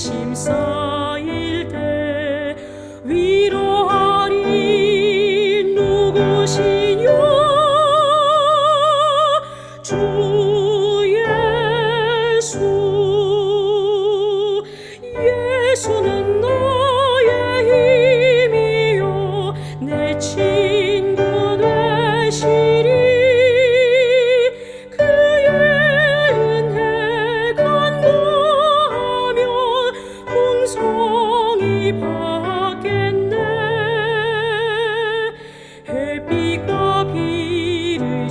심사일 때 위로하리 누구시뇨 주 예수. 예수는 너의 힘이요 내 친구 되시리. 그의 은혜 간구하며 풍성히 받겠네. 햇빛과 비를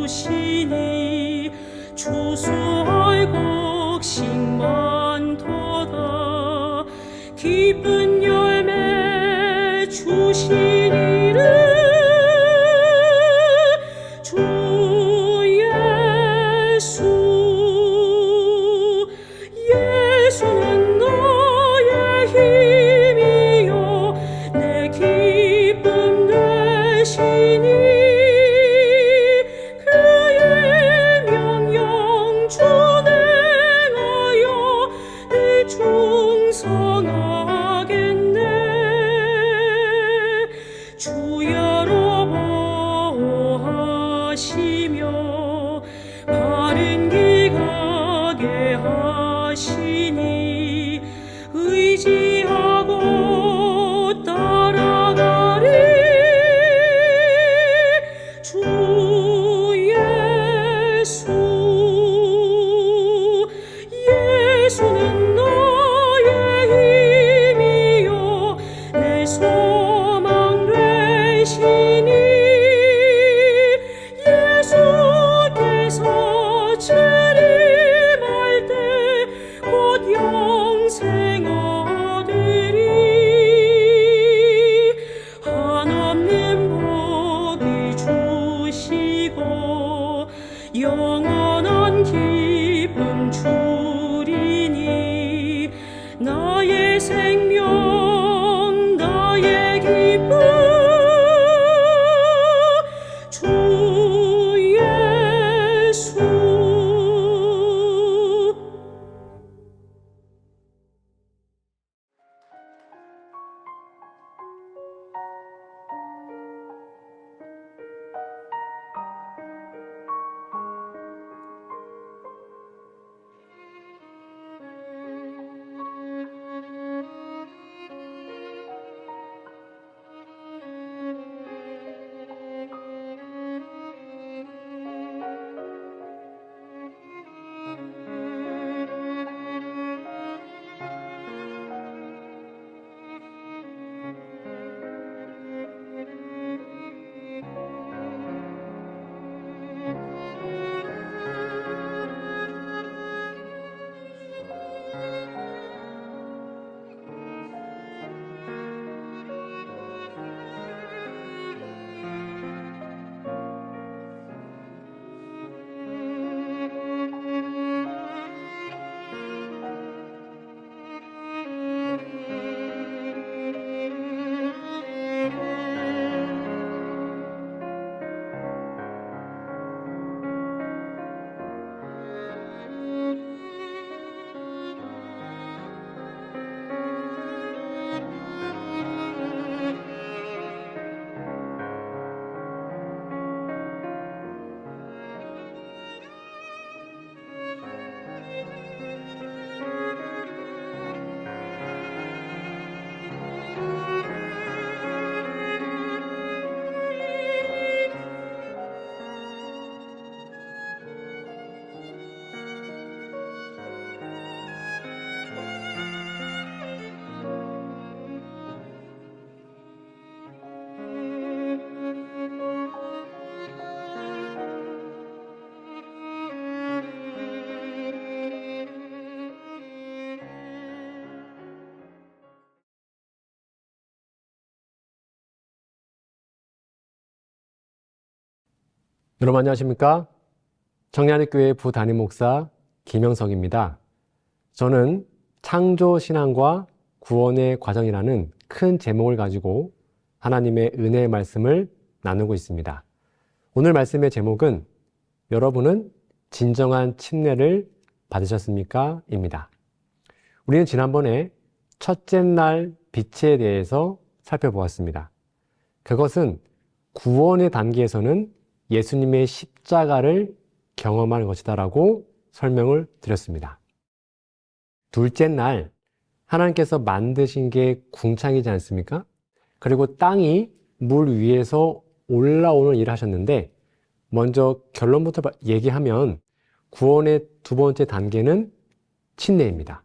주시니 추수할 곡식 많도다. 기쁜 열매 주시니를 주 예수. 예수는 너의 힘이요 내 기쁨 되시니. 그의 명령 준행하여 내 충성하겠네. 주야로 보호하시며 바른 길 가게 하시니 의지하고 따라가리. 주 예수. 예수는 너의 힘이요 내 소망 되시니. 예수께서 재림할 때 곧 영생 얻으리. 한없는 복이 주시고 영원한 기쁨 주리니. 나의 생명 나의 기쁨 주 예수. 여러분 안녕하십니까? 청량리교회 부담임 목사 김영석입니다. 저는 창조신앙과 구원의 과정이라는 큰 제목을 가지고 하나님의 은혜의 말씀을 나누고 있습니다. 오늘 말씀의 제목은 여러분은 진정한 침례를 받으셨습니까? 입니다. 우리는 지난번에 첫째 날 빛에 대해서 살펴보았습니다. 그것은 구원의 단계에서는 예수님의 십자가를 경험하는 것이다라고 설명을 드렸습니다. 둘째 날 하나님께서 만드신 게 궁창이지 않습니까? 그리고 땅이 물 위에서 올라오는 일을 하셨는데, 먼저 결론부터 얘기하면 구원의 두 번째 단계는 침례입니다.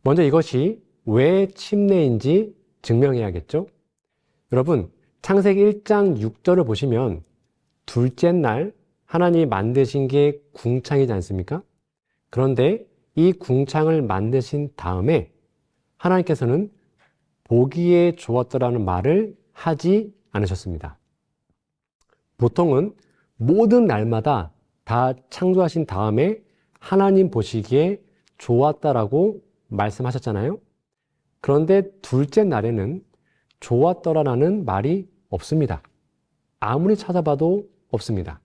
먼저 이것이 왜 침례인지 증명해야겠죠? 여러분, 창세기 1장 6절을 보시면 둘째 날 하나님이 만드신 게 궁창이지 않습니까? 그런데 이 궁창을 만드신 다음에 하나님께서는 보기에 좋았더라는 말을 하지 않으셨습니다. 보통은 모든 날마다 다 창조하신 다음에 하나님 보시기에 좋았다라고 말씀하셨잖아요. 그런데 둘째 날에는 좋았더라라는 말이 없습니다. 아무리 찾아봐도 없습니다.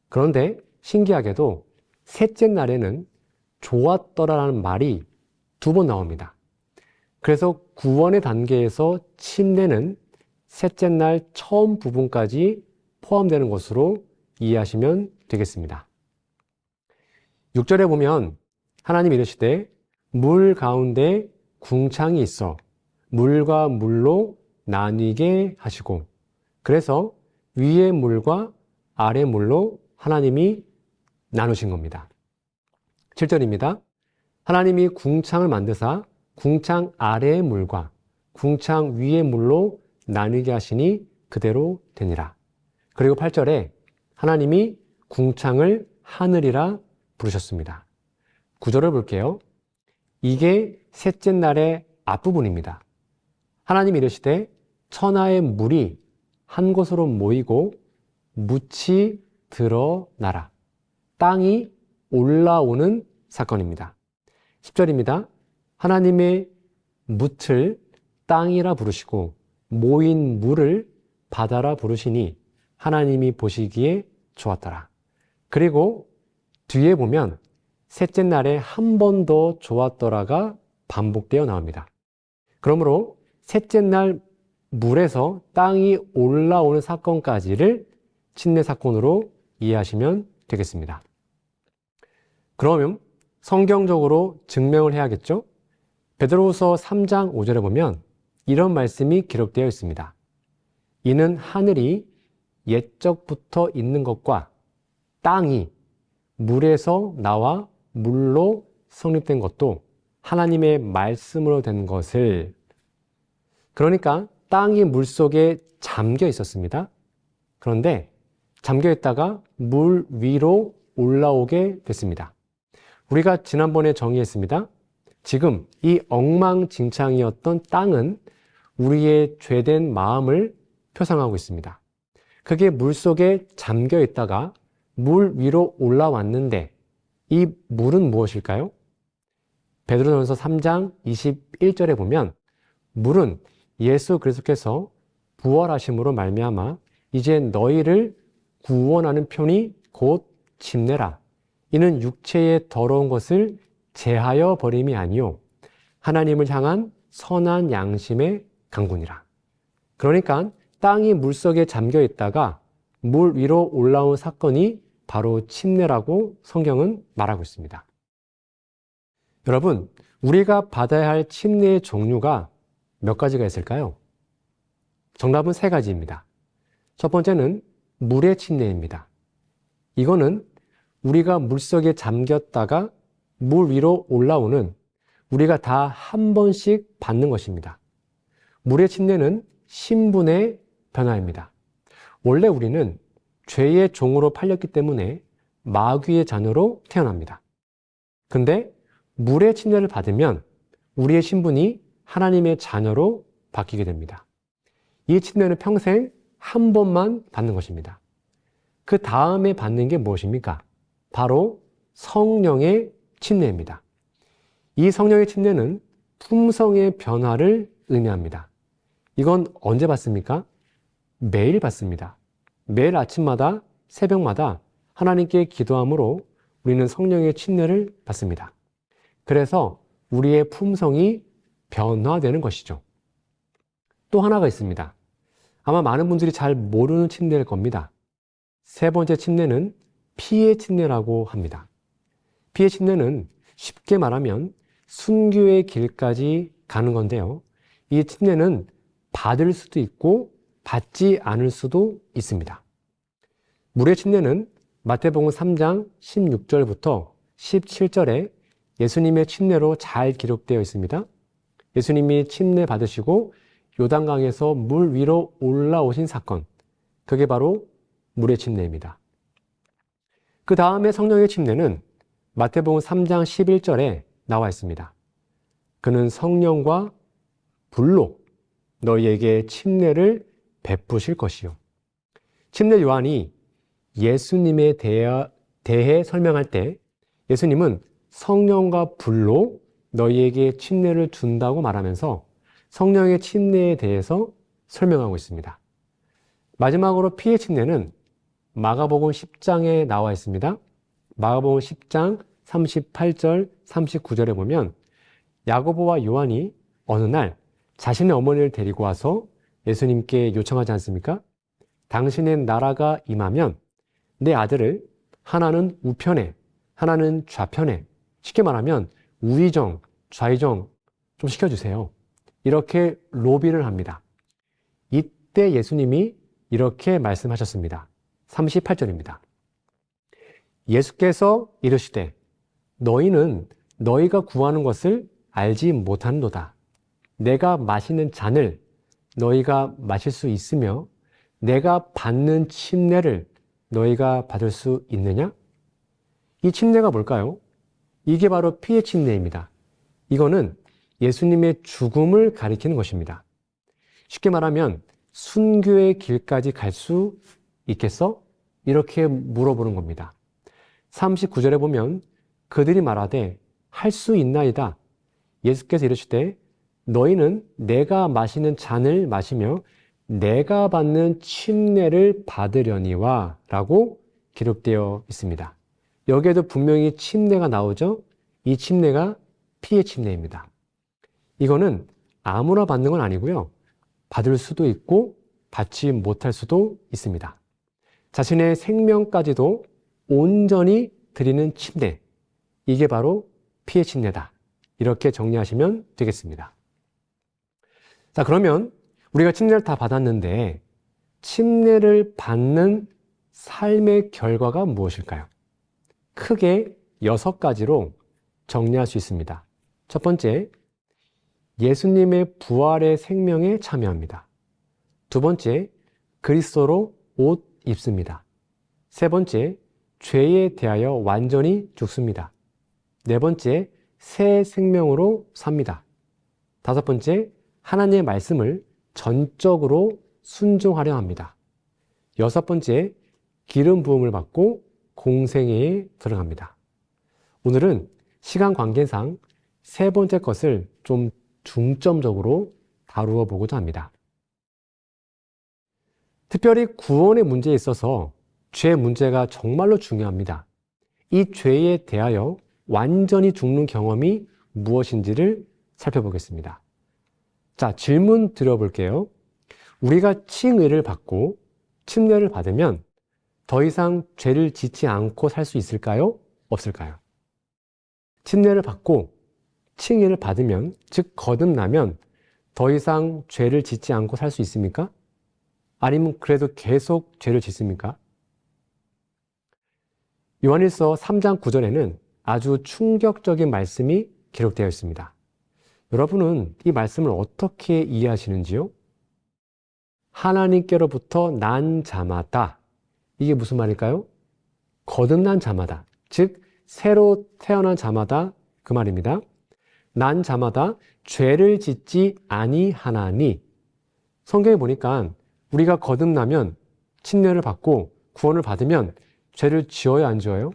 그런데 신기하게도 셋째 날에는 좋았더라라는 말이 2번 나옵니다. 그래서 구원의 단계에서 침례는 셋째 날 처음 부분까지 포함되는 것으로 이해하시면 되겠습니다. 6절에 보면 하나님 이르시되 물 가운데 궁창이 있어 물과 물로 나뉘게 하시고, 그래서 위의 물과 아래 물로 하나님이 나누신 겁니다. 7절입니다. 하나님이 궁창을 만드사 궁창 아래의 물과 궁창 위의 물로 나누게 하시니 그대로 되니라. 그리고 8절에 하나님이 궁창을 하늘이라 부르셨습니다. 9절을 볼게요. 이게 셋째 날의 앞부분입니다. 하나님이 이르시되 천하의 물이 한 곳으로 모이고 묻이 드러나라. 땅이 올라오는 사건입니다. 10절입니다. 하나님의 묻을 땅이라 부르시고 모인 물을 바다라 부르시니 하나님이 보시기에 좋았더라. 그리고 뒤에 보면 셋째 날에 한 번 더 좋았더라가 반복되어 나옵니다. 그러므로 셋째 날 물에서 땅이 올라오는 사건까지를 침례 사건으로 이해하시면 되겠습니다. 그러면 성경적으로 증명을 해야겠죠? 베드로후서 3장 5절에 보면 이런 말씀이 기록되어 있습니다. 이는 하늘이 옛적부터 있는 것과 땅이 물에서 나와 물로 성립된 것도 하나님의 말씀으로 된 것을, 그러니까 땅이 물 속에 잠겨 있었습니다. 그런데 잠겨 있다가 물 위로 올라오게 됐습니다. 우리가 지난번에 정의했습니다. 지금 이 엉망진창이었던 땅은 우리의 죄된 마음을 표상하고 있습니다. 그게 물 속에 잠겨 있다가 물 위로 올라왔는데 이 물은 무엇일까요? 베드로전서 3장 21절에 보면 물은 예수 그리스도께서 부활하심으로 말미암아 이제 너희를 구원하는 편이 곧 침례라. 이는 육체의 더러운 것을 제하여 버림이 아니요 하나님을 향한 선한 양심의 강군이라. 그러니까 땅이 물속에 잠겨 있다가 물 위로 올라온 사건이 바로 침례라고 성경은 말하고 있습니다. 여러분, 우리가 받아야 할 침례의 종류가 몇 가지가 있을까요? 정답은 3가지입니다. 첫 번째는 물의 침례입니다. 이거는 우리가 물속에 잠겼다가 물 위로 올라오는, 우리가 다 한 번씩 받는 것입니다. 물의 침례는 신분의 변화입니다. 원래 우리는 죄의 종으로 팔렸기 때문에 마귀의 자녀로 태어납니다. 근데 물의 침례를 받으면 우리의 신분이 하나님의 자녀로 바뀌게 됩니다. 이 침례는 평생 한 번만 받는 것입니다. 그 다음에 받는 게 무엇입니까? 바로 성령의 침례입니다. 이 성령의 침례는 품성의 변화를 의미합니다. 이건 언제 받습니까? 매일 받습니다. 매일 아침마다 새벽마다 하나님께 기도함으로 우리는 성령의 침례를 받습니다. 그래서 우리의 품성이 변화되는 것이죠. 또 하나가 있습니다. 아마 많은 분들이 잘 모르는 침례일 겁니다. 세 번째 침례는 피의 침례라고 합니다. 피의 침례는 쉽게 말하면 순교의 길까지 가는 건데요. 이 침례는 받을 수도 있고 받지 않을 수도 있습니다. 물의 침례는 마태복음 3장 16절부터 17절에 예수님의 침례로 잘 기록되어 있습니다. 예수님이 침례 받으시고 요단강에서 물 위로 올라오신 사건, 그게 바로 물의 침례입니다. 그 다음에 성령의 침례는 마태복음 3장 11절에 나와 있습니다. 그는 성령과 불로 너희에게 침례를 베푸실 것이요. 침례 요한이 예수님에 대해 설명할 때 예수님은 성령과 불로 너희에게 침례를 준다고 말하면서 성령의 침례에 대해서 설명하고 있습니다. 마지막으로 피의 침례는 마가복음 10장에 나와 있습니다. 마가복음 10장 38절, 39절에 보면 야고보와 요한이 어느 날 자신의 어머니를 데리고 와서 예수님께 요청하지 않습니까? 당신의 나라가 임하면 내 아들을 하나는 우편에, 하나는 좌편에, 쉽게 말하면 우의정, 좌의정 좀 시켜주세요. 이렇게 로비를 합니다. 이때 예수님이 이렇게 말씀하셨습니다. 38절입니다. 예수께서 이르시되 너희는 너희가 구하는 것을 알지 못하는도다. 내가 마시는 잔을 너희가 마실 수 있으며 내가 받는 침례를 너희가 받을 수 있느냐? 이 침례가 뭘까요? 이게 바로 피의 침례입니다. 이거는 예수님의 죽음을 가리키는 것입니다. 쉽게 말하면 순교의 길까지 갈 수 있겠어? 이렇게 물어보는 겁니다. 39절에 보면 그들이 말하되 할 수 있나이다. 예수께서 이르시되 너희는 내가 마시는 잔을 마시며 내가 받는 침례를 받으려니와 라고 기록되어 있습니다. 여기에도 분명히 침례가 나오죠. 이 침례가 피의 침례입니다. 이거는 아무나 받는 건 아니고요. 받을 수도 있고 받지 못할 수도 있습니다. 자신의 생명까지도 온전히 드리는 침례, 이게 바로 피의 침례다. 이렇게 정리하시면 되겠습니다. 자, 그러면 우리가 침례를 다 받았는데 침례를 받는 삶의 결과가 무엇일까요? 크게 6가지로 정리할 수 있습니다. 첫 번째, 예수님의 부활의 생명에 참여합니다. 두 번째, 그리스도로 옷 입습니다. 세 번째, 죄에 대하여 완전히 죽습니다. 네 번째, 새 생명으로 삽니다. 다섯 번째, 하나님의 말씀을 전적으로 순종하려 합니다. 여섯 번째, 기름 부음을 받고 공생애에 들어갑니다. 오늘은 시간 관계상 세 번째 것을 좀 중점적으로 다루어 보고자 합니다. 특별히 구원의 문제에 있어서 죄 문제가 정말로 중요합니다. 이 죄에 대하여 완전히 죽는 경험이 무엇인지를 살펴보겠습니다. 자, 질문 드려볼게요. 우리가 칭의를 받고 침례를 받으면 더 이상 죄를 짓지 않고 살 수 있을까요? 없을까요? 침례를 받고 칭의를 받으면, 즉 거듭나면 더 이상 죄를 짓지 않고 살 수 있습니까? 아니면 그래도 계속 죄를 짓습니까? 요한일서 3장 9절에는 아주 충격적인 말씀이 기록되어 있습니다. 여러분은 이 말씀을 어떻게 이해하시는지요? 하나님께로부터 난 자마다, 이게 무슨 말일까요? 거듭난 자마다, 즉 새로 태어난 자마다 그 말입니다. 난 자마다 죄를 짓지 아니하나니. 성경에 보니까 우리가 거듭나면 침례를 받고 구원을 받으면 죄를 지어야 안 지어요?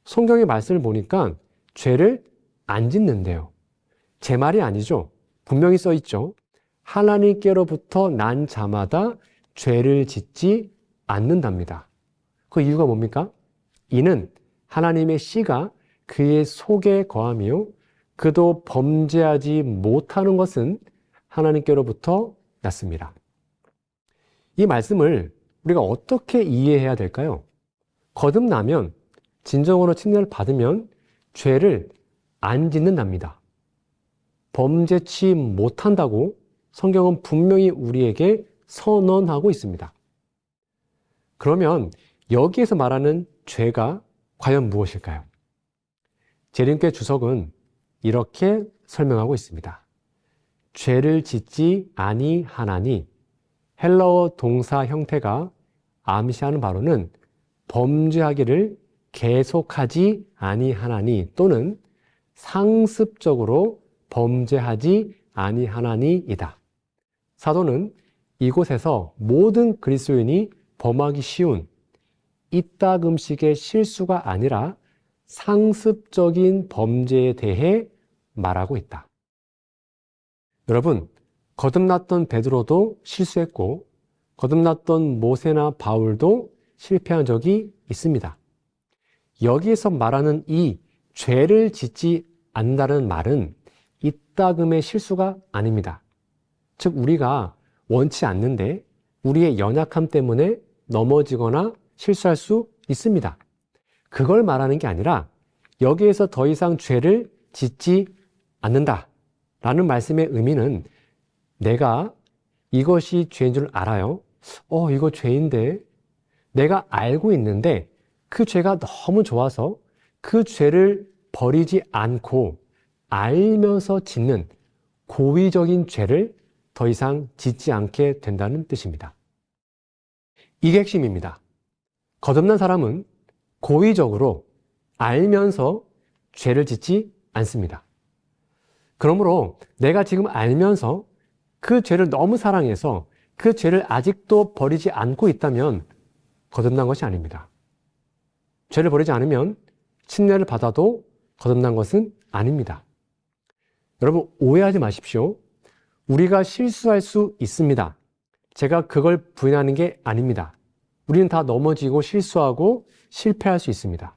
성경의 말씀을 보니까 죄를 안 짓는데요. 제 말이 아니죠. 분명히 써 있죠. 하나님께로부터 난 자마다 죄를 짓지 않는답니다. 그 이유가 뭡니까? 이는 하나님의 씨가 그의 속에 거하며 그도 범죄하지 못하는 것은 하나님께로부터 났습니다. 이 말씀을 우리가 어떻게 이해해야 될까요? 거듭나면, 진정으로 침례를 받으면 죄를 안 짓는답니다. 범죄치 못한다고 성경은 분명히 우리에게 선언하고 있습니다. 그러면 여기에서 말하는 죄가 과연 무엇일까요? 재림교회 주석은 이렇게 설명하고 있습니다. 죄를 짓지 아니하나니, 헬라어 동사 형태가 암시하는 바로는 범죄하기를 계속하지 아니하나니 또는 상습적으로 범죄하지 아니하나니이다. 사도는 이곳에서 모든 그리스도인이 범하기 쉬운 이따금씩의 실수가 아니라 상습적인 범죄에 대해 말하고 있다. 여러분, 거듭났던 베드로도 실수했고 거듭났던 모세나 바울도 실패한 적이 있습니다. 여기에서 말하는 이 죄를 짓지 않는다는 말은 이따금의 실수가 아닙니다. 즉 우리가 원치 않는데 우리의 연약함 때문에 넘어지거나 실수할 수 있습니다. 그걸 말하는 게 아니라 여기에서 더 이상 죄를 짓지 않는다 라는 말씀의 의미는 내가 이것이 죄인 줄 알아요. 이거 죄인데 내가 알고 있는데 그 죄가 너무 좋아서 그 죄를 버리지 않고 알면서 짓는 고의적인 죄를 더 이상 짓지 않게 된다는 뜻입니다. 이게 핵심입니다. 거듭난 사람은 고의적으로 알면서 죄를 짓지 않습니다. 그러므로 내가 지금 알면서 그 죄를 너무 사랑해서 그 죄를 아직도 버리지 않고 있다면 거듭난 것이 아닙니다. 죄를 버리지 않으면 침례를 받아도 거듭난 것은 아닙니다. 여러분 오해하지 마십시오. 우리가 실수할 수 있습니다. 제가 그걸 부인하는 게 아닙니다. 우리는 다 넘어지고 실수하고 실패할 수 있습니다.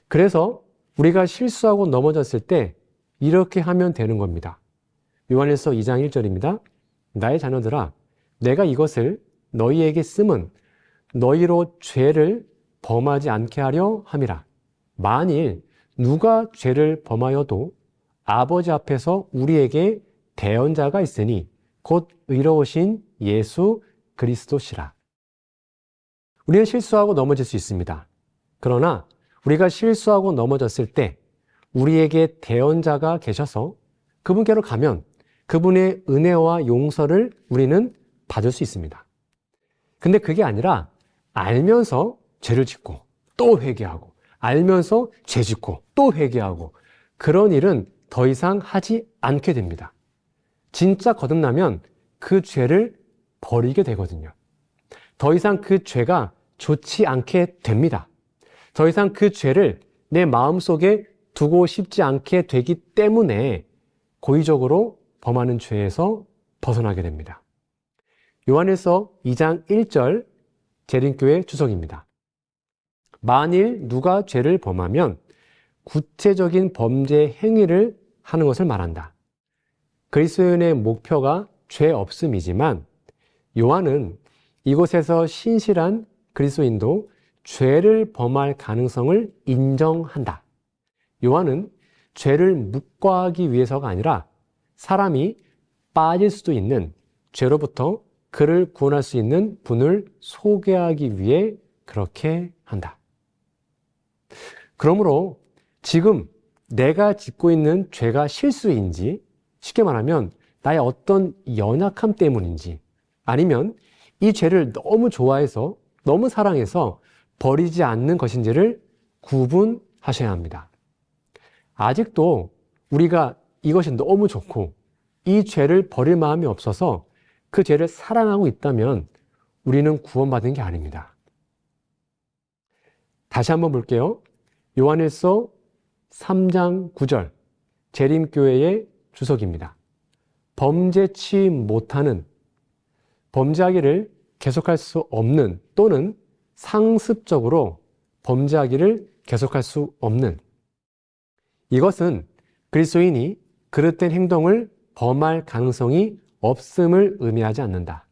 그래서 우리가 실수하고 넘어졌을 때 이렇게 하면 되는 겁니다. 요한일서 2장 1절입니다. 나의 자녀들아, 내가 이것을 너희에게 씀은 너희로 죄를 범하지 않게 하려 함이라. 만일 누가 죄를 범하여도 아버지 앞에서 우리에게 대언자가 있으니 곧 의로우신 예수 그리스도시라. 우리는 실수하고 넘어질 수 있습니다. 그러나 우리가 실수하고 넘어졌을 때 우리에게 대언자가 계셔서 그분께로 가면 그분의 은혜와 용서를 우리는 받을 수 있습니다. 근데 그게 아니라 알면서 죄를 짓고 또 회개하고 알면서 죄 짓고 또 회개하고 그런 일은 더 이상 하지 않게 됩니다. 진짜 거듭나면 그 죄를 버리게 되거든요. 더 이상 그 죄가 좋지 않게 됩니다. 더 이상 그 죄를 내 마음속에 두고 싶지 않게 되기 때문에 고의적으로 범하는 죄에서 벗어나게 됩니다. 요한일서 2장 1절 재림교회 주석입니다. 만일 누가 죄를 범하면 구체적인 범죄 행위를 하는 것을 말한다. 그리스도인의 목표가 죄 없음이지만 요한은 이곳에서 신실한 그리스도인도 죄를 범할 가능성을 인정한다. 요한은 죄를 묵과하기 위해서가 아니라 사람이 빠질 수도 있는 죄로부터 그를 구원할 수 있는 분을 소개하기 위해 그렇게 한다. 그러므로 지금 내가 짓고 있는 죄가 실수인지, 쉽게 말하면 나의 어떤 연약함 때문인지, 아니면 이 죄를 너무 좋아해서 너무 사랑해서 버리지 않는 것인지를 구분하셔야 합니다. 아직도 우리가 이것이 너무 좋고 이 죄를 버릴 마음이 없어서 그 죄를 사랑하고 있다면 우리는 구원받은 게 아닙니다. 다시 한번 볼게요. 요한일서 3장 9절 재림교회의 주석입니다. 범죄치 못하는, 범죄하기를 계속할 수 없는 또는 상습적으로 범죄하기를 계속할 수 없는, 이것은 그리스도인이 그릇된 행동을 범할 가능성이 없음을 의미하지 않는다.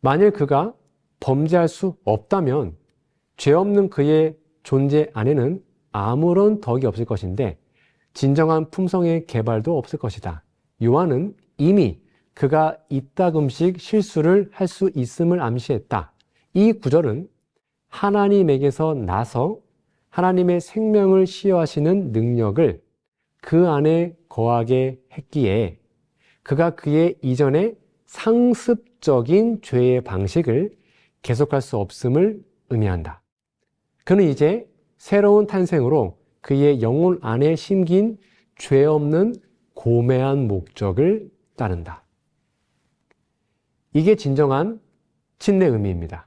만일 그가 범죄할 수 없다면 죄 없는 그의 존재 안에는 아무런 덕이 없을 것인데 진정한 품성의 개발도 없을 것이다. 요한은 이미 그가 이따금씩 실수를 할 수 있음을 암시했다. 이 구절은 하나님에게서 나서 하나님의 생명을 시효하시는 능력을 그 안에 거하게 했기에 그가 그의 이전의 상습적인 죄의 방식을 계속할 수 없음을 의미한다. 그는 이제 새로운 탄생으로 그의 영혼 안에 심긴 죄 없는 고매한 목적을 따른다. 이게 진정한 침례 의미입니다.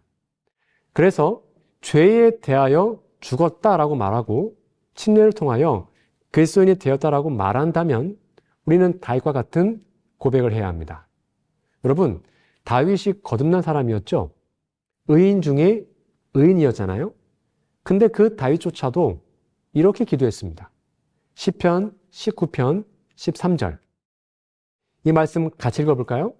그래서 죄에 대하여 죽었다라고 말하고 침례를 통하여 그리스도인이 되었다라고 말한다면 우리는 다윗과 같은 고백을 해야 합니다. 여러분, 다윗이 거듭난 사람이었죠? 의인 중에 의인이었잖아요? 근데 그 다윗조차도 이렇게 기도했습니다. 시편 19편 13절. 이 말씀 같이 읽어볼까요?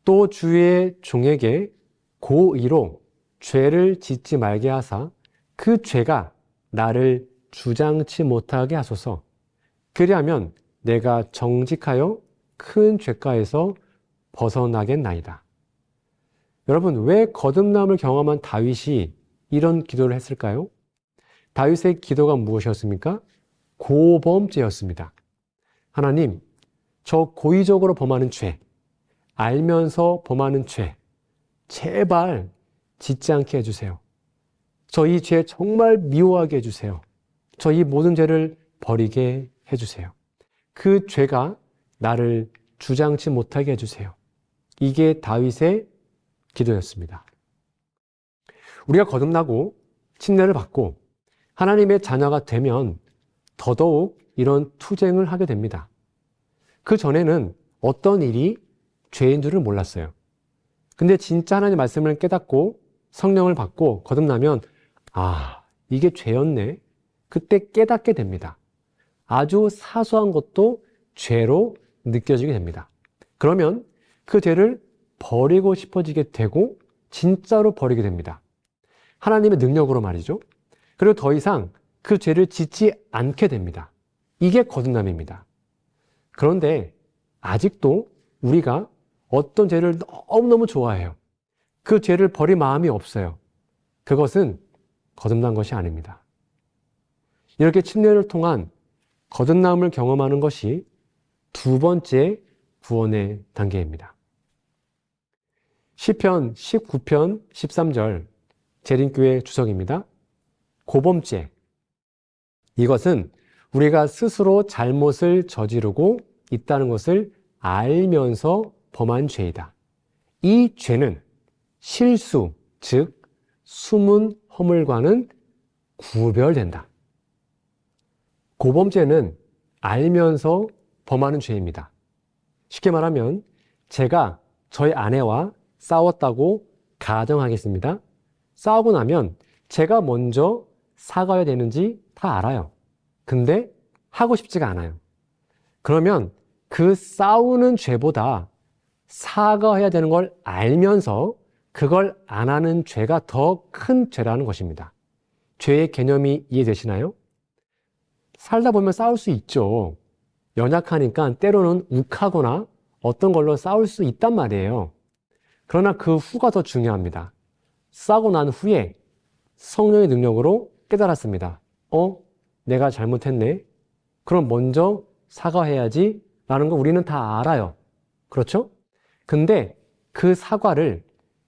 또 주의 종에게 고의로 죄를 짓지 말게 하사 그 죄가 나를 주장치 못하게 하소서. 그리하면 내가 정직하여 큰 죄가에서 벗어나겠나이다. 여러분, 왜 거듭남을 경험한 다윗이 이런 기도를 했을까요? 다윗의 기도가 무엇이었습니까? 고범죄였습니다. 하나님, 저 고의적으로 범하는 죄, 알면서 범하는 죄, 제발 짓지 않게 해주세요. 저 이 죄 정말 미워하게 해주세요. 저 이 모든 죄를 버리게 해주세요. 그 죄가 나를 주장치 못하게 해주세요. 이게 다윗의 기도였습니다. 우리가 거듭나고 침례를 받고 하나님의 자녀가 되면 더더욱 이런 투쟁을 하게 됩니다. 그 전에는 어떤 일이 죄인 줄을 몰랐어요. 근데 진짜 하나님의 말씀을 깨닫고 성령을 받고 거듭나면 이게 죄였네. 그때 깨닫게 됩니다. 아주 사소한 것도 죄로 느껴지게 됩니다. 그러면 그 죄를 버리고 싶어지게 되고 진짜로 버리게 됩니다. 하나님의 능력으로 말이죠. 그리고 더 이상 그 죄를 짓지 않게 됩니다. 이게 거듭남입니다. 그런데 아직도 우리가 어떤 죄를 너무너무 좋아해요. 그 죄를 버릴 마음이 없어요. 그것은 거듭난 것이 아닙니다. 이렇게 침례를 통한 거듭남을 경험하는 것이 두 번째 구원의 단계입니다. 시편 19편 13절 재림교회 주석입니다. 고범죄. 이것은 우리가 스스로 잘못을 저지르고 있다는 것을 알면서 범한 죄이다. 이 죄는 실수, 즉 숨은 허물과는 구별된다. 고범죄는 알면서 범하는 죄입니다. 쉽게 말하면 제가 저희 아내와 싸웠다고 가정하겠습니다. 싸우고 나면 제가 먼저 사과해야 되는지 다 알아요. 근데 하고 싶지가 않아요. 그러면 그 싸우는 죄보다 사과해야 되는 걸 알면서 그걸 안 하는 죄가 더 큰 죄라는 것입니다. 죄의 개념이 이해되시나요? 살다 보면 싸울 수 있죠. 연약하니까 때로는 욱하거나 어떤 걸로 싸울 수 있단 말이에요. 그러나 그 후가 더 중요합니다. 싸우고 난 후에 성령의 능력으로 깨달았습니다. 내가 잘못했네. 그럼 먼저 사과해야지 라는 거 우리는 다 알아요. 그렇죠? 근데 그 사과를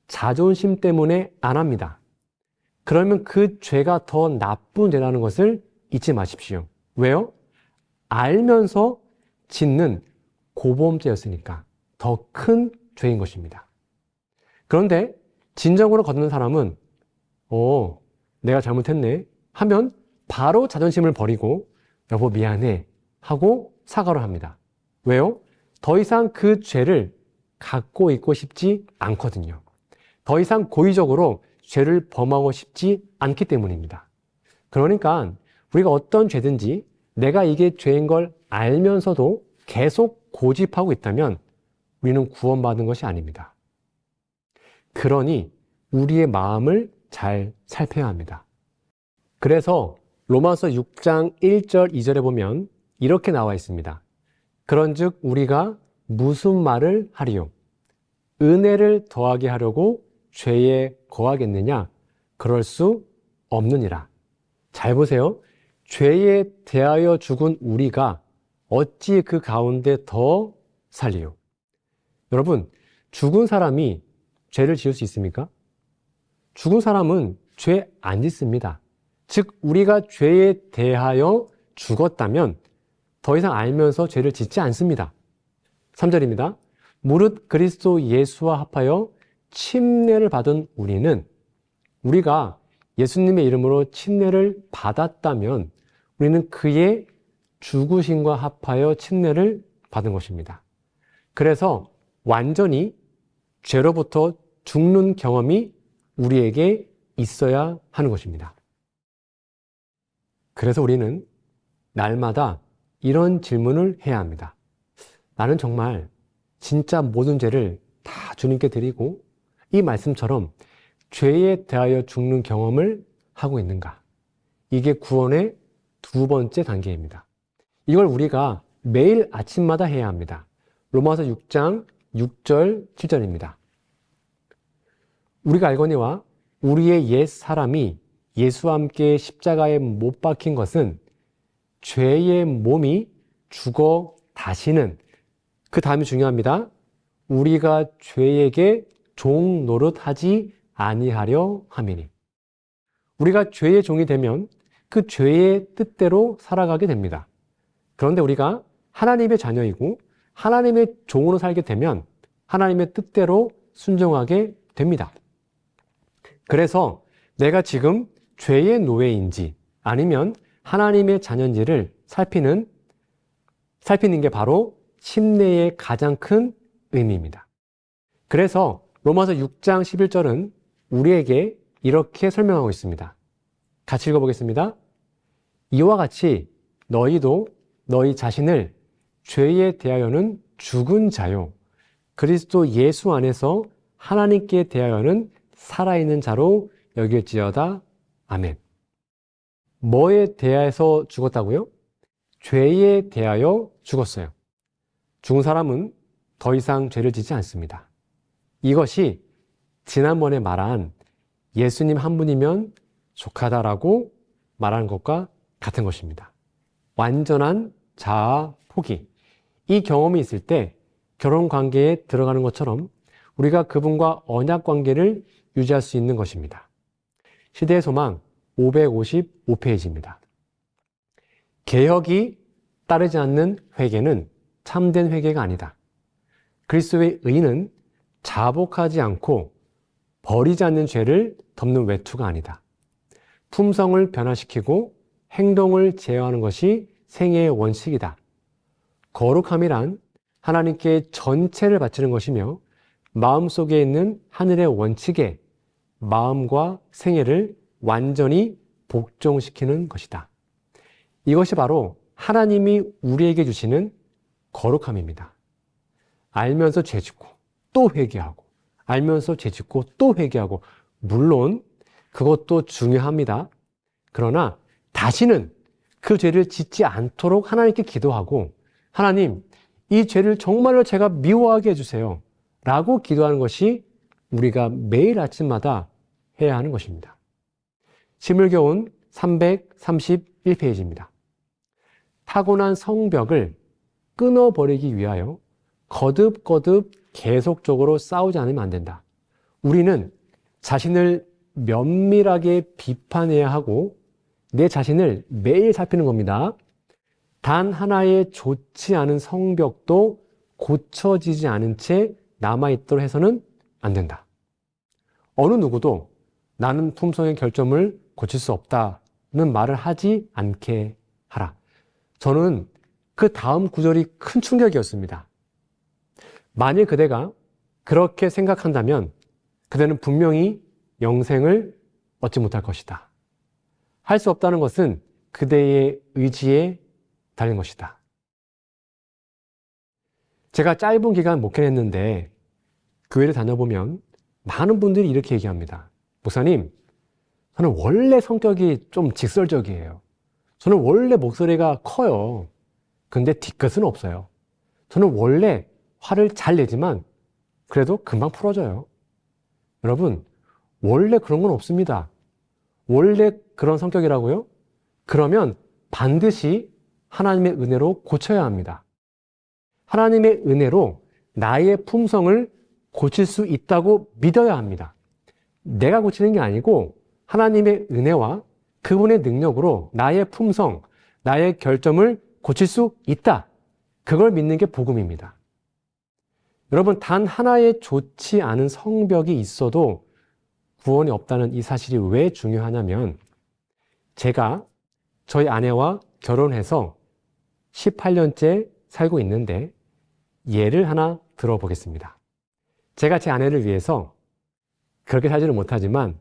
자존심 때문에 안 합니다. 그러면 그 죄가 더 나쁜 죄라는 것을 잊지 마십시오. 왜요? 알면서 짓는 고범죄였으니까 더 큰 죄인 것입니다. 그런데 진정으로 거듭난 사람은 내가 잘못했네 하면 바로 자존심을 버리고 여보 미안해 하고 사과를 합니다. 왜요? 더 이상 그 죄를 갖고 있고 싶지 않거든요. 더 이상 고의적으로 죄를 범하고 싶지 않기 때문입니다. 그러니까 우리가 어떤 죄든지 내가 이게 죄인 걸 알면서도 계속 고집하고 있다면 우리는 구원받은 것이 아닙니다. 그러니 우리의 마음을 잘 살펴야 합니다. 그래서 로마서 6장 1절 2절에 보면 이렇게 나와 있습니다. 그런즉 우리가 무슨 말을 하리요? 은혜를 더하게 하려고 죄에 거하겠느냐? 그럴 수 없느니라. 잘 보세요. 죄에 대하여 죽은 우리가 어찌 그 가운데 더 살리요? 여러분, 죽은 사람이 죄를 지을 수 있습니까? 죽은 사람은 죄 안 짓습니다. 즉, 우리가 죄에 대하여 죽었다면 더 이상 알면서 죄를 짓지 않습니다. 3절입니다. 무릇 그리스도 예수와 합하여 침례를 받은 우리가 예수님의 이름으로 침례를 받았다면 우리는 그의 죽으심과 합하여 침례를 받은 것입니다. 그래서 완전히 죄로부터 죽는 경험이 우리에게 있어야 하는 것입니다. 그래서 우리는 날마다 이런 질문을 해야 합니다. 나는 정말 진짜 모든 죄를 다 주님께 드리고 이 말씀처럼 죄에 대하여 죽는 경험을 하고 있는가? 이게 구원의 두 번째 단계입니다. 이걸 우리가 매일 아침마다 해야 합니다. 로마서 6장 6절 7절입니다. 우리가 알거니와 우리의 옛 사람이 예수와 함께 십자가에 못 박힌 것은 죄의 몸이 죽어 다시는, 그 다음이 중요합니다. 우리가 죄에게 종 노릇하지 아니하려 함이니. 우리가 죄의 종이 되면 그 죄의 뜻대로 살아가게 됩니다. 그런데 우리가 하나님의 자녀이고 하나님의 종으로 살게 되면 하나님의 뜻대로 순종하게 됩니다. 그래서 내가 지금 죄의 노예인지 아니면 하나님의 자녀인지를 살피는 게 바로 침례의 가장 큰 의미입니다. 그래서 로마서 6장 11절은 우리에게 이렇게 설명하고 있습니다. 같이 읽어보겠습니다. 이와 같이 너희도 너희 자신을 죄에 대하여는 죽은 자요 그리스도 예수 안에서 하나님께 대하여는 살아있는 자로 여길지어다. 아멘. 뭐에 대해서 죽었다고요? 죄에 대하여 죽었어요. 죽은 사람은 더 이상 죄를 짓지 않습니다. 이것이 지난번에 말한 예수님 한 분이면 족하다라고 말하는 것과 같은 것입니다. 완전한 자아 포기. 이 경험이 있을 때 결혼 관계에 들어가는 것처럼 우리가 그분과 언약 관계를 유지할 수 있는 것입니다. 시대의 소망 555페이지입니다. 개혁이 따르지 않는 회개는 참된 회개가 아니다. 그리스도의 의는 자복하지 않고 버리지 않는 죄를 덮는 외투가 아니다. 품성을 변화시키고 행동을 제어하는 것이 생애의 원칙이다. 거룩함이란 하나님께 전체를 바치는 것이며 마음속에 있는 하늘의 원칙에 마음과 생애를 완전히 복종시키는 것이다. 이것이 바로 하나님이 우리에게 주시는 거룩함입니다. 알면서 죄 짓고 또 회개하고 알면서 죄 짓고 또 회개하고 물론 그것도 중요합니다. 그러나 다시는 그 죄를 짓지 않도록 하나님께 기도하고 하나님, 이 죄를 정말로 제가 미워하게 해주세요 라고 기도하는 것이 우리가 매일 아침마다 해야 하는 것입니다. 시물교훈 331페이지입니다. 타고난 성벽을 끊어버리기 위하여 거듭거듭 계속적으로 싸우지 않으면 안 된다. 우리는 자신을 면밀하게 비판해야 하고 내 자신을 매일 살피는 겁니다. 단 하나의 좋지 않은 성벽도 고쳐지지 않은 채 남아있도록 해서는 안 된다. 어느 누구도 나는 품성의 결점을 고칠 수 없다는 말을 하지 않게 하라. 저는 그 다음 구절이 큰 충격이었습니다. 만일 그대가 그렇게 생각한다면 그대는 분명히 영생을 얻지 못할 것이다. 할 수 없다는 것은 그대의 의지에 달린 것이다. 제가 짧은 기간 목회했는데 교회를 다녀보면 많은 분들이 이렇게 얘기합니다. 목사님, 저는 원래 성격이 좀 직설적이에요. 저는 원래 목소리가 커요. 근데 뒤끝은 없어요. 저는 원래 화를 잘 내지만 그래도 금방 풀어져요. 여러분, 원래 그런 건 없습니다. 원래 그런 성격이라고요? 그러면 반드시 하나님의 은혜로 고쳐야 합니다. 하나님의 은혜로 나의 품성을 고칠 수 있다고 믿어야 합니다. 내가 고치는 게 아니고 하나님의 은혜와 그분의 능력으로 나의 품성, 나의 결점을 고칠 수 있다. 그걸 믿는 게 복음입니다. 여러분, 단 하나의 좋지 않은 성벽이 있어도 구원이 없다는 이 사실이 왜 중요하냐면, 제가 저희 아내와 결혼해서 18년째 살고 있는데 예를 하나 들어보겠습니다. 제가 제 아내를 위해서 그렇게 살지는 못하지만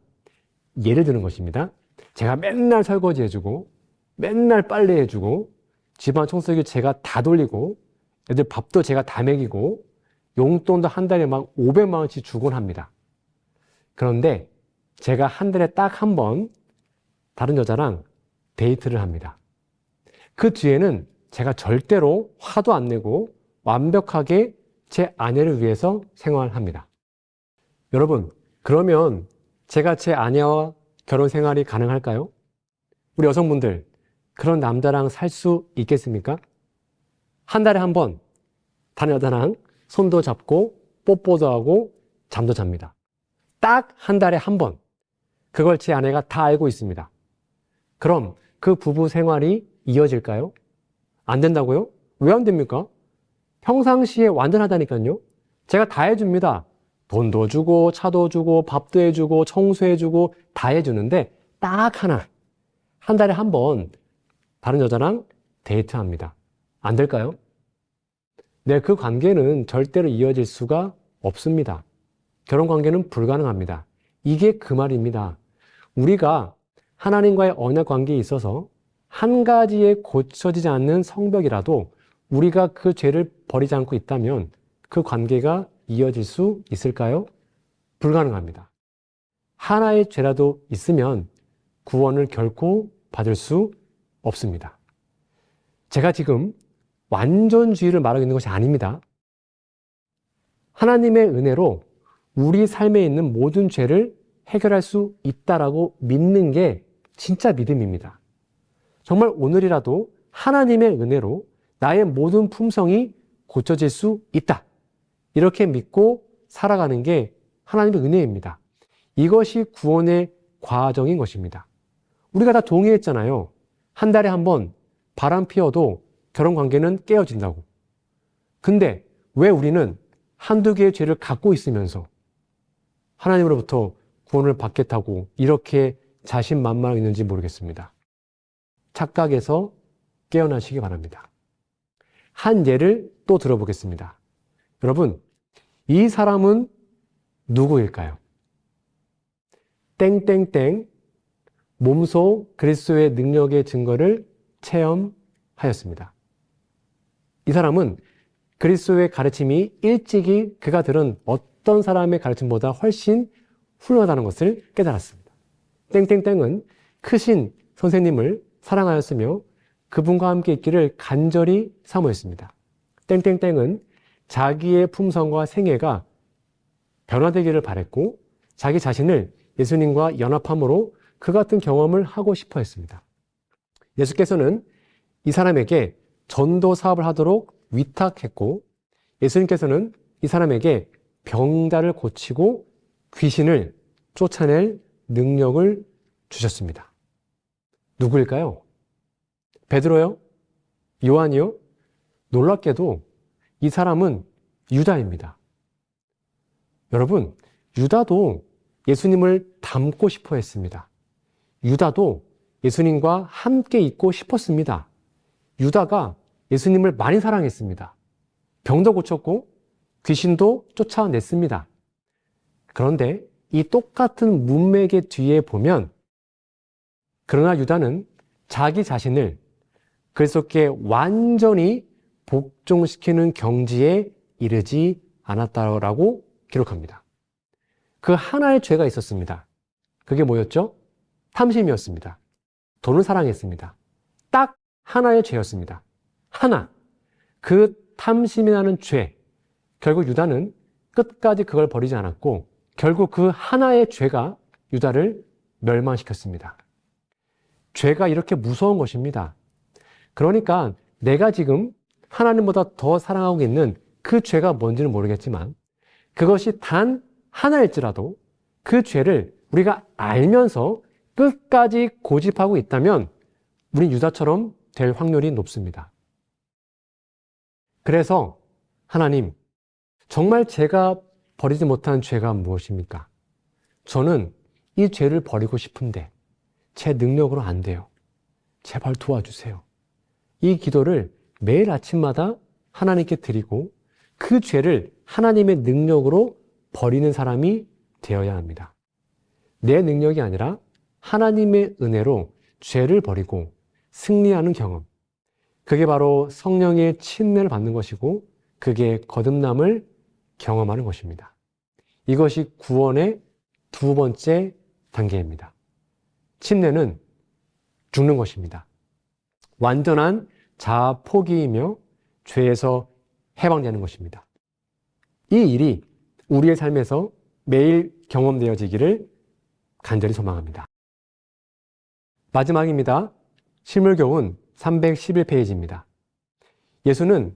예를 드는 것입니다. 제가 맨날 설거지 해주고 맨날 빨래 해주고 집안 청소기 제가 다 돌리고 애들 밥도 제가 다 먹이고 용돈도 한 달에 막 500만 원씩 주곤 합니다. 그런데 제가 한 달에 딱 한 번 다른 여자랑 데이트를 합니다. 그 뒤에는 제가 절대로 화도 안 내고 완벽하게 제 아내를 위해서 생활합니다. 여러분, 그러면 제가 제 아내와 결혼 생활이 가능할까요? 우리 여성분들, 그런 남자랑 살 수 있겠습니까? 한 달에 한 번 다른 여자랑 손도 잡고 뽀뽀도 하고 잠도 잡니다. 딱 한 달에 한 번. 그걸 제 아내가 다 알고 있습니다. 그럼 그 부부 생활이 이어질까요? 안 된다고요? 왜 안 됩니까? 평상시에 완전하다니까요. 제가 다 해줍니다. 돈도 주고 차도 주고 밥도 해주고 청소해주고 다 해주는데 딱 하나, 한 달에 한 번 다른 여자랑 데이트합니다. 안 될까요? 네, 그 관계는 절대로 이어질 수가 없습니다. 결혼 관계는 불가능합니다. 이게 그 말입니다. 우리가 하나님과의 언약 관계에 있어서 한 가지에 고쳐지지 않는 성벽이라도 우리가 그 죄를 버리지 않고 있다면 그 관계가 이어질 수 있을까요? 불가능합니다. 하나의 죄라도 있으면 구원을 결코 받을 수 없습니다. 제가 지금 완전주의를 말하고 있는 것이 아닙니다. 하나님의 은혜로 우리 삶에 있는 모든 죄를 해결할 수 있다라고 믿는 게 진짜 믿음입니다. 정말 오늘이라도 하나님의 은혜로 나의 모든 품성이 고쳐질 수 있다. 이렇게 믿고 살아가는 게 하나님의 은혜입니다. 이것이 구원의 과정인 것입니다. 우리가 다 동의했잖아요. 한 달에 한 번 바람 피워도 결혼 관계는 깨어진다고. 근데 왜 우리는 한두 개의 죄를 갖고 있으면서 하나님으로부터 구원을 받겠다고 이렇게 자신만만하게 있는지 모르겠습니다. 착각에서 깨어나시기 바랍니다. 한 예를 또 들어보겠습니다. 여러분, 이 사람은 누구일까요? 땡땡땡 몸소 그리스도의 능력의 증거를 체험하였습니다. 이 사람은 그리스도의 가르침이 일찍이 그가 들은 어떤 사람의 가르침보다 훨씬 훌륭하다는 것을 깨달았습니다. 땡땡땡은 크신 선생님을 사랑하였으며 그분과 함께 있기를 간절히 사모했습니다. 땡땡땡은 자기의 품성과 생애가 변화되기를 바랬고 자기 자신을 예수님과 연합함으로 그 같은 경험을 하고 싶어 했습니다. 예수께서는 이 사람에게 전도 사업을 하도록 위탁했고 예수님께서는 이 사람에게 병자를 고치고 귀신을 쫓아낼 능력을 주셨습니다. 누구일까요? 베드로요? 요한이요? 놀랍게도 이 사람은 유다입니다. 여러분, 유다도 예수님을 닮고 싶어 했습니다. 유다도 예수님과 함께 있고 싶었습니다. 유다가 예수님을 많이 사랑했습니다. 병도 고쳤고 귀신도 쫓아냈습니다. 그런데 이 똑같은 문맥의 뒤에 보면 그러나 유다는 자기 자신을 그리스도께 완전히 복종시키는 경지에 이르지 않았다라고 기록합니다. 그 하나의 죄가 있었습니다. 그게 뭐였죠? 탐심이었습니다. 돈을 사랑했습니다. 딱 하나의 죄였습니다. 하나. 그 탐심이라는 죄. 결국 유다는 끝까지 그걸 버리지 않았고 결국 그 하나의 죄가 유다를 멸망시켰습니다. 죄가 이렇게 무서운 것입니다. 그러니까 내가 지금 하나님보다 더 사랑하고 있는 그 죄가 뭔지는 모르겠지만 그것이 단 하나일지라도 그 죄를 우리가 알면서 끝까지 고집하고 있다면 우리 유다처럼 될 확률이 높습니다. 그래서 하나님, 정말 제가 버리지 못한 죄가 무엇입니까? 저는 이 죄를 버리고 싶은데 제 능력으로 안 돼요. 제발 도와주세요. 이 기도를 매일 아침마다 하나님께 드리고 그 죄를 하나님의 능력으로 버리는 사람이 되어야 합니다. 내 능력이 아니라 하나님의 은혜로 죄를 버리고 승리하는 경험. 그게 바로 성령의 침례를 받는 것이고 그게 거듭남을 경험하는 것입니다. 이것이 구원의 두 번째 단계입니다. 침례는 죽는 것입니다. 완전한 자아 포기이며 죄에서 해방되는 것입니다. 이 일이 우리의 삶에서 매일 경험되어지기를 간절히 소망합니다. 마지막입니다. 실물교훈 311페이지입니다. 예수는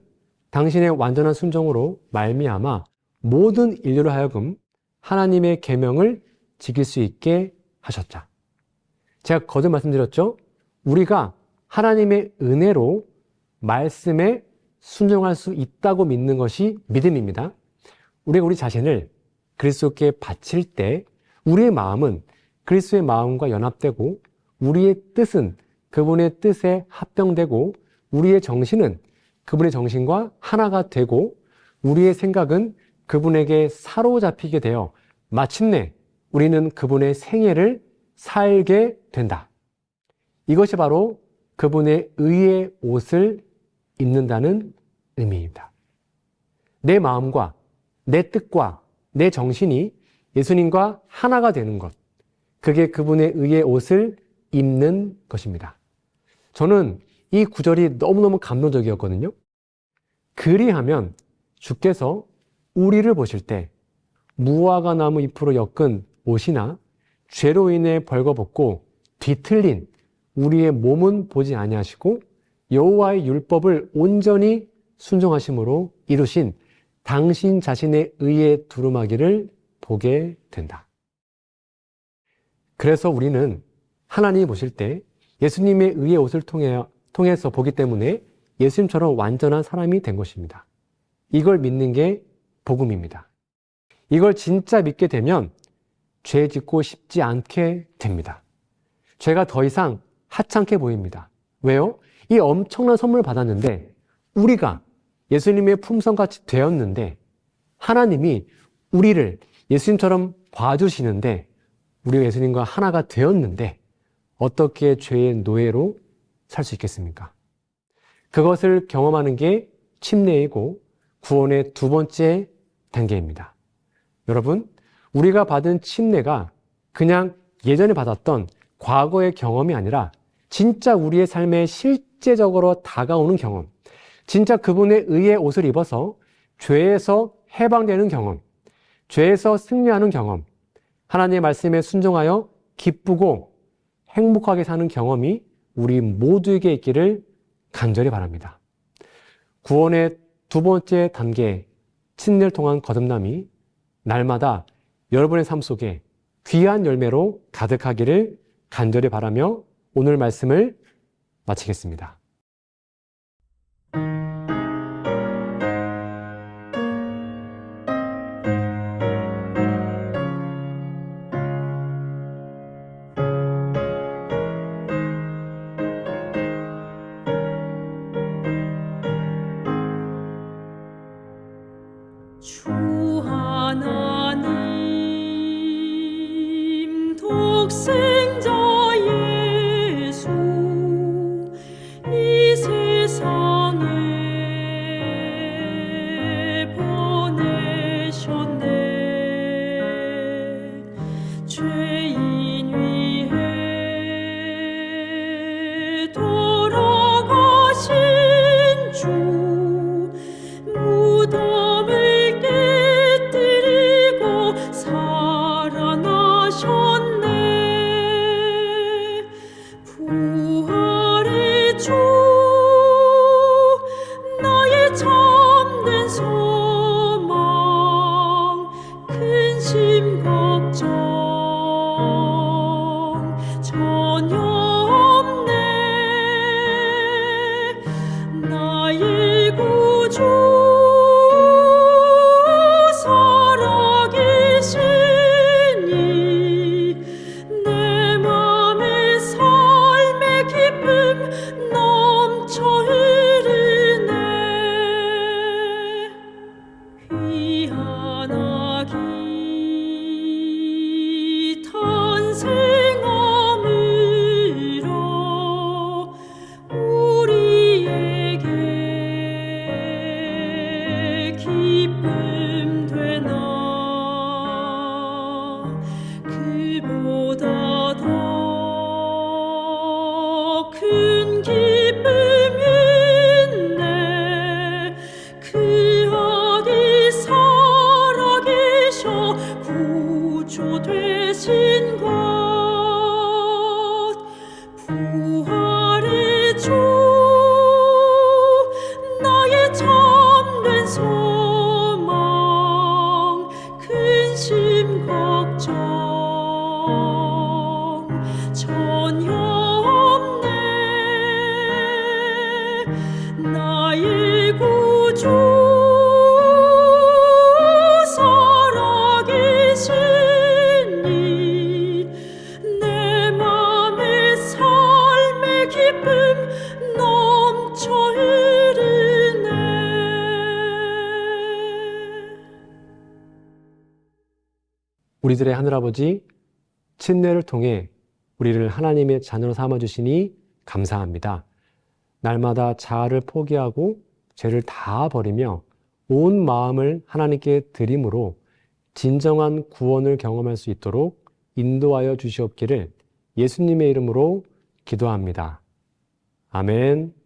당신의 완전한 순종으로 말미암아 모든 인류로 하여금 하나님의 계명을 지킬 수 있게 하셨다. 제가 거듭 말씀드렸죠? 우리가 하나님의 은혜로 말씀에 순종할 수 있다고 믿는 것이 믿음입니다. 우리가 우리 자신을 그리스도께 바칠 때 우리의 마음은 그리스도의 마음과 연합되고 우리의 뜻은 그분의 뜻에 합병되고 우리의 정신은 그분의 정신과 하나가 되고 우리의 생각은 그분에게 사로잡히게 되어 마침내 우리는 그분의 생애를 살게 된다. 이것이 바로 그분의 의의 옷을 입는다는 의미입니다. 내 마음과 내 뜻과 내 정신이 예수님과 하나가 되는 것, 그게 그분의 의의 옷을 입는 것입니다. 저는 이 구절이 너무너무 감동적이었거든요. 그리하면 주께서 우리를 보실 때 무화과 나무 잎으로 엮은 옷이나 죄로 인해 벌거벗고 뒤틀린 우리의 몸은 보지 아니하시고 여호와의 율법을 온전히 순종하심으로 이루신 당신 자신의 의의 두루마기를 보게 된다. 그래서 우리는 하나님이 보실 때 예수님의 의의 옷을 통해서 보기 때문에 예수님처럼 완전한 사람이 된 것입니다. 이걸 믿는 게 복음입니다. 이걸 진짜 믿게 되면 죄 짓고 싶지 않게 됩니다. 죄가 더 이상 하찮게 보입니다. 왜요? 이 엄청난 선물을 받았는데 우리가 예수님의 품성같이 되었는데 하나님이 우리를 예수님처럼 봐주시는데 우리가 예수님과 하나가 되었는데 어떻게 죄의 노예로 살 수 있겠습니까? 그것을 경험하는 게 침례이고 구원의 두 번째 단계입니다. 여러분, 우리가 받은 침례가 그냥 예전에 받았던 과거의 경험이 아니라 진짜 우리의 삶에 실제적으로 다가오는 경험, 진짜 그분의 의의 옷을 입어서 죄에서 해방되는 경험, 죄에서 승리하는 경험, 하나님의 말씀에 순종하여 기쁘고 행복하게 사는 경험이 우리 모두에게 있기를 간절히 바랍니다. 구원의 두 번째 단계, 침례를 통한 거듭남이 날마다 여러분의 삶 속에 귀한 열매로 가득하기를 간절히 바라며 오늘 말씀을 마치겠습니다. 주 하나님 독생자 참된 소망 근심 걱정 전혀 없네. 나의 구주 살아계시니 내 맘에 삶의 기쁨 넘쳐 흐르네. 귀환하기 탄생함으로 우리에게 기쁨 되나. 그보다 더 큰 기쁨이 있네. 그 아기 살아계셔 구주 되신 것. 부활의 주 나의 참된 소망 근심 걱정 전혀 없네. 나의 구주 살아계시니 내 맘에 삶의 기쁨 넘쳐 흐르네. 우리들의 하늘아버지, 침례를 통해 우리를 하나님의 자녀로 삼아주시니 감사합니다. 날마다 자아를 포기하고 죄를 다 버리며 온 마음을 하나님께 드림으로 진정한 구원을 경험할 수 있도록 인도하여 주시옵기를 예수님의 이름으로 기도합니다. 아멘.